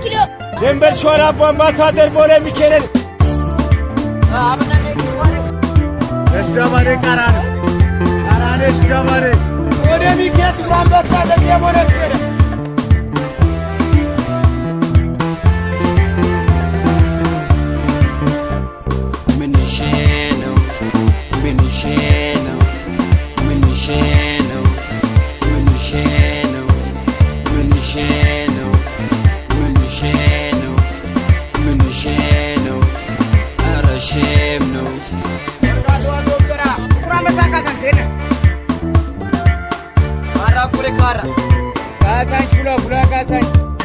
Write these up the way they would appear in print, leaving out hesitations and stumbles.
ኪሎ ደንበል ሾላ አምባሳደር ቦሌ ሚካኤል እሽዳማኔ ካራኔ እሽዳማኔ ወደ ሚካኤል አምባሳደር የቦሌ ሚካኤል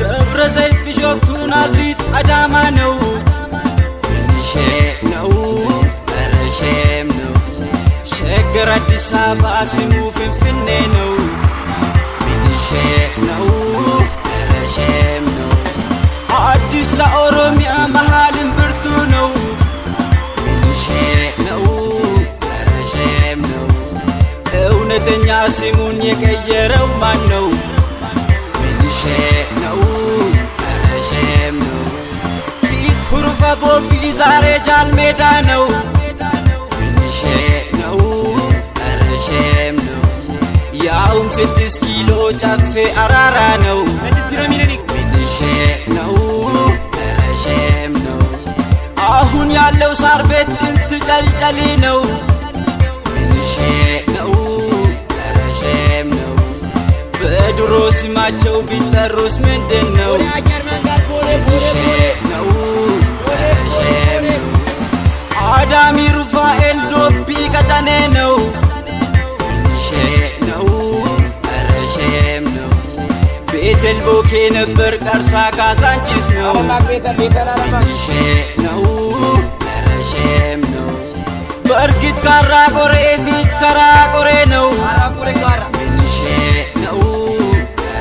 ደብረ ዘይት ቢሾፍቱ ናዝሪት አዳማ ነው ምንሼ ነው ረሼም ነው ሸገር አዲስ አበባ ስሙ ፍንፍኔ ነው ምንሼ ነው ረሼም ነው አዲስ ለኦሮሚያ መሃልም ብርቱ ነው ምንሼ ነው ረሼም ነው እውነተኛ ስሙን የቀየረው ማን ነው ነው ረሼም ነው ፊት ሁሩፋ ቦቢ ዛሬ ጃል ሜዳ ነው ምንሼ ነው ረሼም ነው ያውም 6 ኪሎ ጨፌ አራራ ነው ምንሼ ነው ረሼም ነው አሁን ያለው ሳር ቤት ጥንት ጨልጨሊ ነው ምንሼ ነው ረሼም ነው በድሮ ስማቸው ቢጠሩስ ምንድነው ምንሼ ነው ረሼም ነው አዳሚ ሩፋኤል ዶቢ ቀጠኔ ነው ምንሼ ነው ረሼም ነው ቤተል ቦኬ ነበር ቀርሳ ካሳንቺስ ነው ምንሼ ነው ረሼም ነው በእርግጥ ካራ ቆሬ ፊት ከራ ቆሬ ነው ምንሼ ነው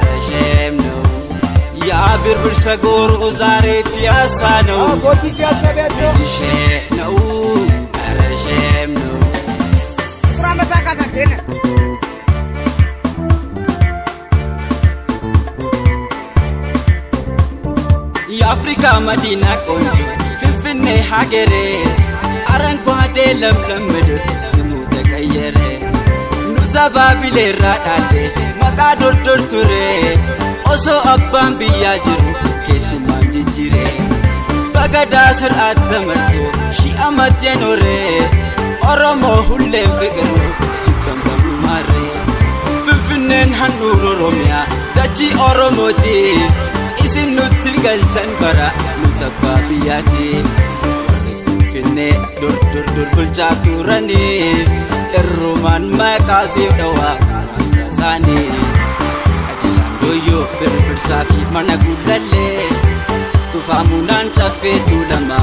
ረሼም ነው የአብርብር ሰጎሮ ዛሬ ፒያሳ ነው ምንሼ ነው ረሼም ነው የአፍሪካ መዲና ቆንጆ ፍንፍኔ ሀገሬ አረንጓዴ ለምለም ምድር ስሙ ተቀየረ ኑዛባ ቢሌራ ዳዴ መቃ ዶርዶር ቱሬ ኦሶ አባን ብያ ጅሩ ኬሱማን ጅጅሬ በገዳ ስርዓት ተመርቶ ሺህ ዓመት የኖረ ኦሮሞ ሁሌም ፍቅር ነው ጅበን በብሉ ማሬ ፍንፍኔን ሀንዱር ኦሮሚያ ዳቺ ኦሮሞቲ isin nutti galchan bara nutabba biyyati finne dur bulchaa turani irruman maqaasiif dhawa sani ajilan doyo birbirsaa fi mana gullalle tufaamunaan caffeetu lama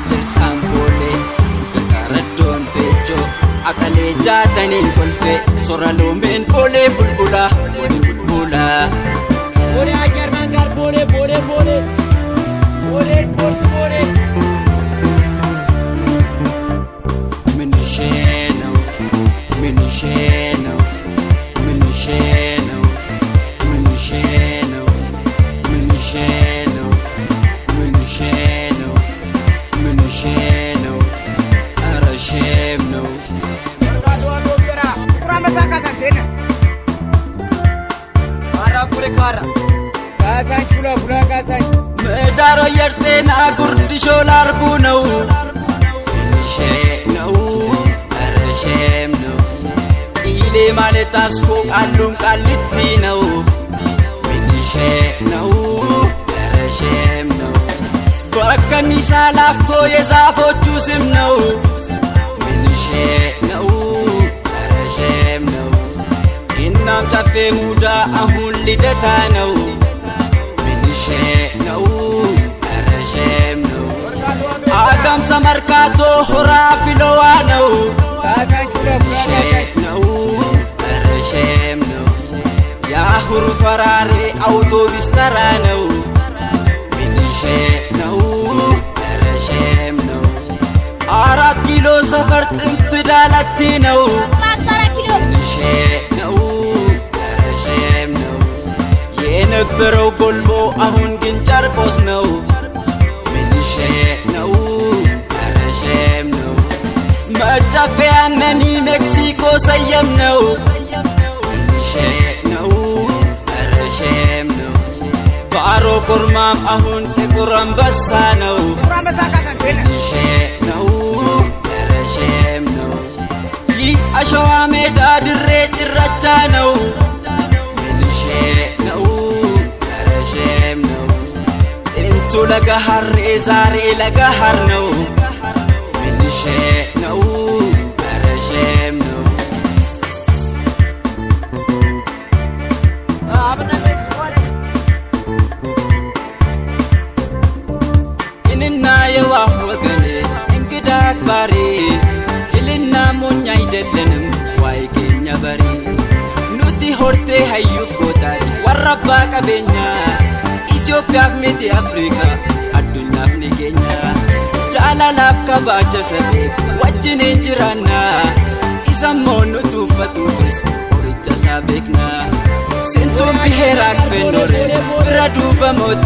jirsaan boole gagaraddoon beecho akalee jaataniin kolfe sora loomeen boolee bulbula bulbula Bole agar mangar bole ምንሼ ነው ምንሼ ነው ምንሼ ነው ምንሼ ነው ምንሼ ነው ምንሼ ነው ምንሼ ነው ረሼም ነው ምህዳሮ የርቴና ጉርድሾ ላርቡ ነው ምንሼ ነው ረሼም ነው ኢሌ ማለት አስኮ ቃሉም ቃልቲ ነው ምንሼ ነው ረሼም ነው በከኒሳ ላፍቶ የዛፎቹ ስም ነው ምንሼ ነው ረሼም ነው እናም ጨፌ ሙዳ አሁን ልደታ ነው ምንሼ ነው ረሼም ነው አጋምሳ መርካቶ ሆራ ፊሎዋ ነው ምንሼ ነው ረሼም ነው ያሁሩ ፈራሬ አውቶቢስ ተራ ነው ምንሼ ነው ረሼም ነው 4 ኪሎ ሰፈር ጥንት ዳለቲ ነው ምንሼ ነው ረሼም ነው የነበረው ጎልቦ አሁን ግን ጨርቆስ ነው። ምንሼ ነው ረሼም ነው መጫፈያነኒ ሜክሲኮ ሰየም ነው። ምንሼ ነው ረሼም ነው ባሮ ኮርማም አሁን ጥቁር አንበሳ ነው። ምንሼ ነው ረሼም ነው ይህ አሸዋ ሜዳ ድሬ ጭራቻ ነው። ምንሼ ነው ረሼም ነው ጥንቱ ለገሃሬ ዛሬ ለገሃር ነው። ምንሼ ነው ረሼም ነው እንና የዋህ ወገኔ እንግዳ አክባሪ ጅልና ሞኝ አይደለንም ዋይ ኬኛ በሪ ኑቲ ሆርቴ ሀዩፍ ጎታቲ ወረባ ቀቤኛ ኢትዮጵያፍ ሚቲ አፍሪካ አዱኛፍ ኒጌኛ ጃላላፍ ከባቸ ሰቤክ ወጅኔን ጅራና ኢሰሞኑ ቱፈቱፍስ ሆሪቻ ሳቤክና ስንቱን ብሔር አቅፌ ኖሬ ፍረዱ በሞቴ